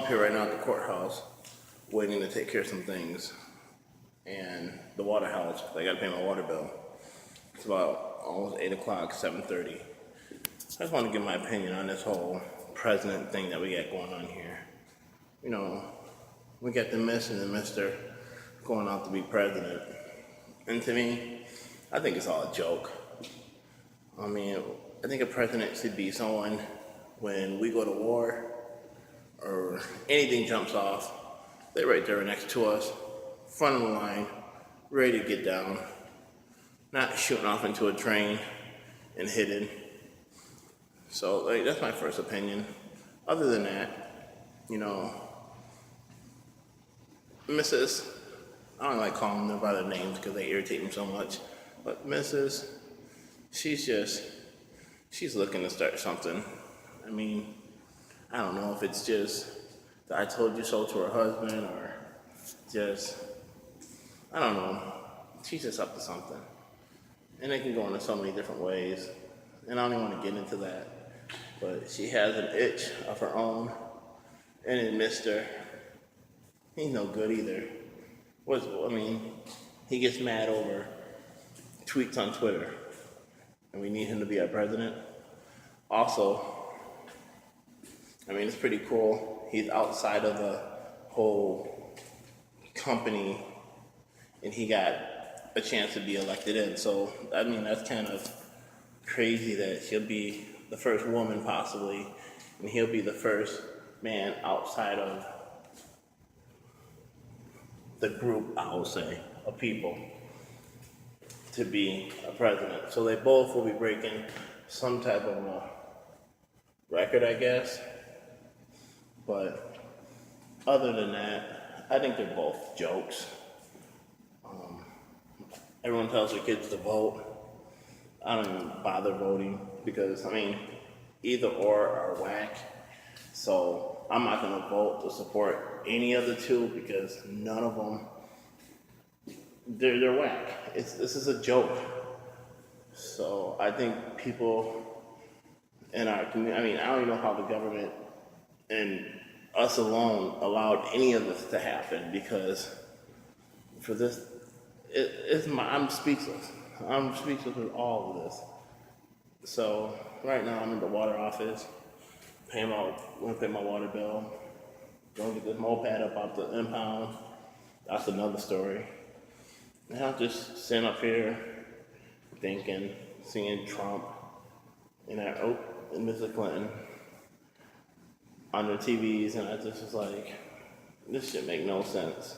up here right now at the courthouse waiting to take care of some things. And the water house, I gotta pay my water bill. It's about almost 8 o'clock, 7:30. I just want to give my opinion on this whole president thing that we got going on here. You know, we got the Miss and the Mr. going out to be president. And to me, I think it's all a joke. I mean, I think a president should be someone when we go to war or anything jumps off, they're right there next to us, front of the line, ready to get down, not shooting off into a train and hidden. So that's my first opinion. Other than that, you know, Mrs., I don't like calling them by their names because they irritate me so much, but Mrs., she's looking to start something. I mean, I don't know if it's just the I told you so to her husband or just, I don't know. She's just up to something. And it can go into so many different ways. And I don't even want to get into that. But she has an itch of her own. And then Mr., he's no good either. He gets mad over tweets on Twitter. And we need him to be our president. Also, it's pretty cool. He's outside of the whole company and he got a chance to be elected in. So, that's kind of crazy that she'll be the first woman possibly, and he'll be the first man outside of the group, I will say, of people to be a president. So they both will be breaking some type of a record, I guess. But other than that, I think they're both jokes. Everyone tells their kids to vote. I don't even bother voting because, either or are whack. So I'm not going to vote to support any of the two because none of them, they're whack. This is a joke. So I think people in our community, I don't even know how the government and us alone allowed any of this to happen because for this, I'm speechless. I'm speechless with all of this. So right now I'm in the water office, going to pay my water bill, going to get this moped up out the impound. That's another story. And I'm just sitting up here thinking, seeing Trump and Mrs. Clinton on their TVs, and I just was like, this shit make no sense.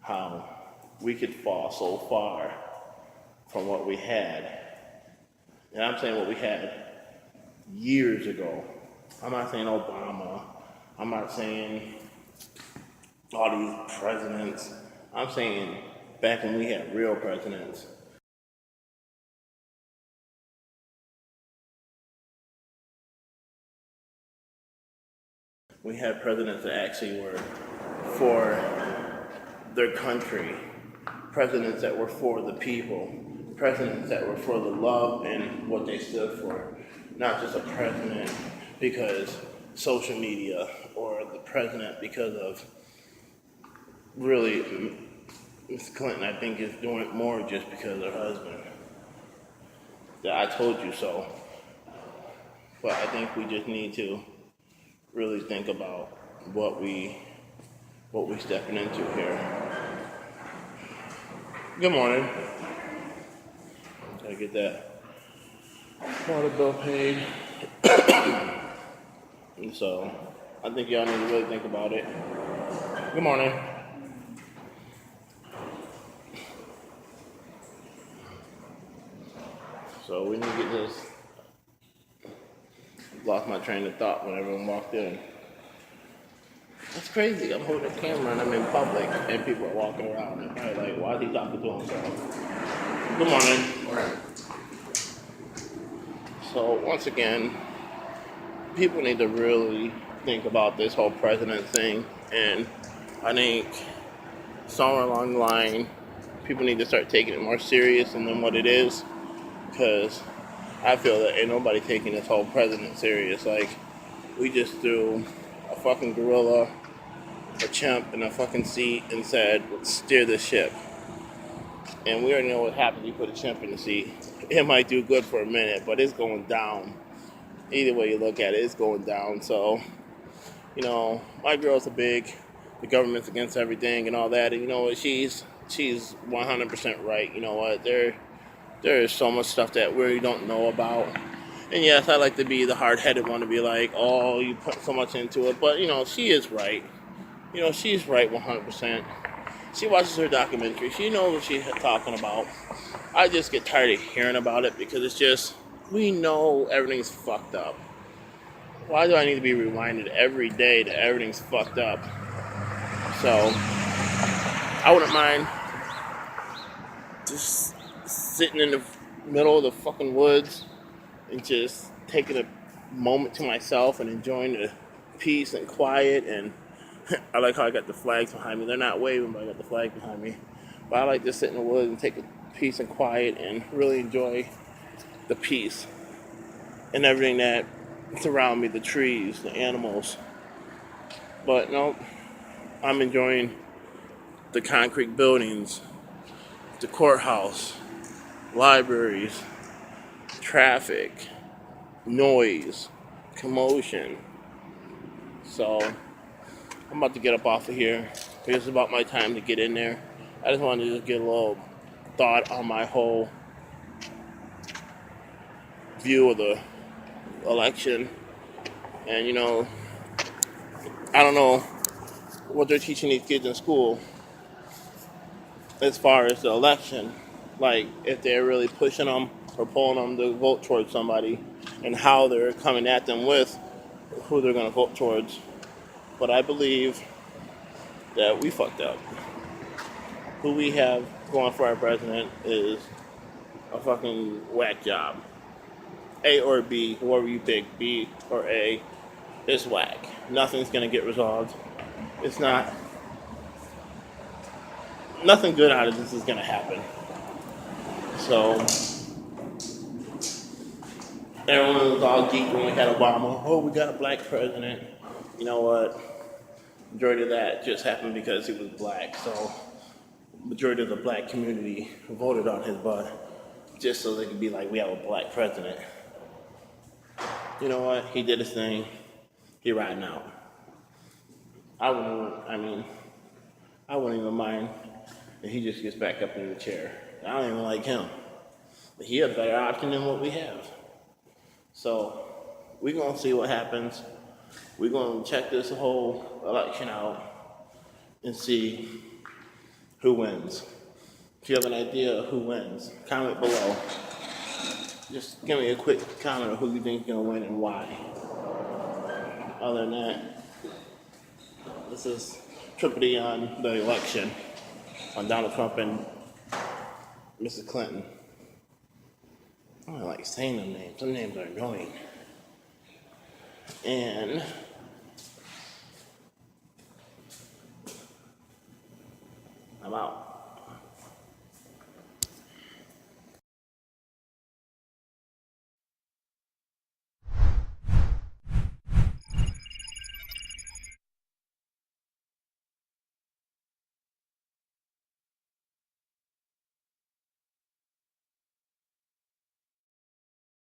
How we could fall so far from what we had. And I'm saying what we had years ago. I'm not saying Obama. I'm not saying all these presidents. I'm saying back when we had real presidents. We had presidents that actually were for their country, presidents that were for the people, presidents that were for the love and what they stood for, not just a president because social media or the president because of really Ms. Clinton, I think, is doing it more just because of her husband. That I told you so. But I think we just need to really think about what we stepping into here. Good morning. Gotta get that water bill paid. And so I think y'all need to really think about it. Good morning. So we need to get this. Lost my train of thought when everyone walked in. It's crazy. I'm holding a camera and I'm in public and people are walking around and probably like, why is he talking to himself? Good morning. So once again, people need to really think about this whole president thing, and I think somewhere along the line, people need to start taking it more serious than what it is, because I feel that ain't nobody taking this whole president serious. Like, we just threw a fucking gorilla, a chimp in a fucking seat and said, steer the ship. And we already know what happens. You put a chimp in the seat. It might do good for a minute, but it's going down. Either way you look at it, it's going down. So, my girl's the government's against everything and all that. And you know what? She's 100% right. You know what? There is so much stuff that we don't know about. And yes, I like to be the hard-headed one to be like, oh, you put so much into it. But, she is right. She's right 100%. She watches her documentary. She knows what she's talking about. I just get tired of hearing about it because it's just, we know everything's fucked up. Why do I need to be reminded every day that everything's fucked up? So, I wouldn't mind just sitting in the middle of the fucking woods and just taking a moment to myself and enjoying the peace and quiet. And I like how I got the flags behind me. They're not waving, but I got the flag behind me. But I like to sit in the woods and take a peace and quiet and really enjoy the peace and everything that surround me, the trees, the animals. But no, I'm enjoying the concrete buildings, the courthouse, libraries, traffic, noise, commotion. So I'm about to get up off of here. It's about my time to get in there. I just wanted to just get a little thought on my whole view of the election. And I don't know what they're teaching these kids in school as far as the election. Like, if they're really pushing them or pulling them to vote towards somebody, and how they're coming at them with who they're going to vote towards. But I believe that we fucked up. Who we have going for our president is a fucking whack job. A or B, whoever you pick, B or A, is whack. Nothing's going to get resolved. It's not. Nothing good out of this is going to happen. So, everyone was all geeked when we had Obama. Oh, we got a black president. You know what? Majority of that just happened because he was black. So, majority of the black community voted on his butt just so they could be like, we have a black president. You know what? He did his thing. He riding out. I wouldn't even mind if he just gets back up in the chair. I don't even like him. But he a better option than what we have. So, we're going to see what happens. We're going to check this whole election out and see who wins. If you have an idea of who wins, comment below. Just give me a quick comment of who you think is going to win and why. Other than that, this is Trippity on the election on Donald Trump and Mrs. Clinton. I don't like saying them names. Some names are annoying. And I'm out.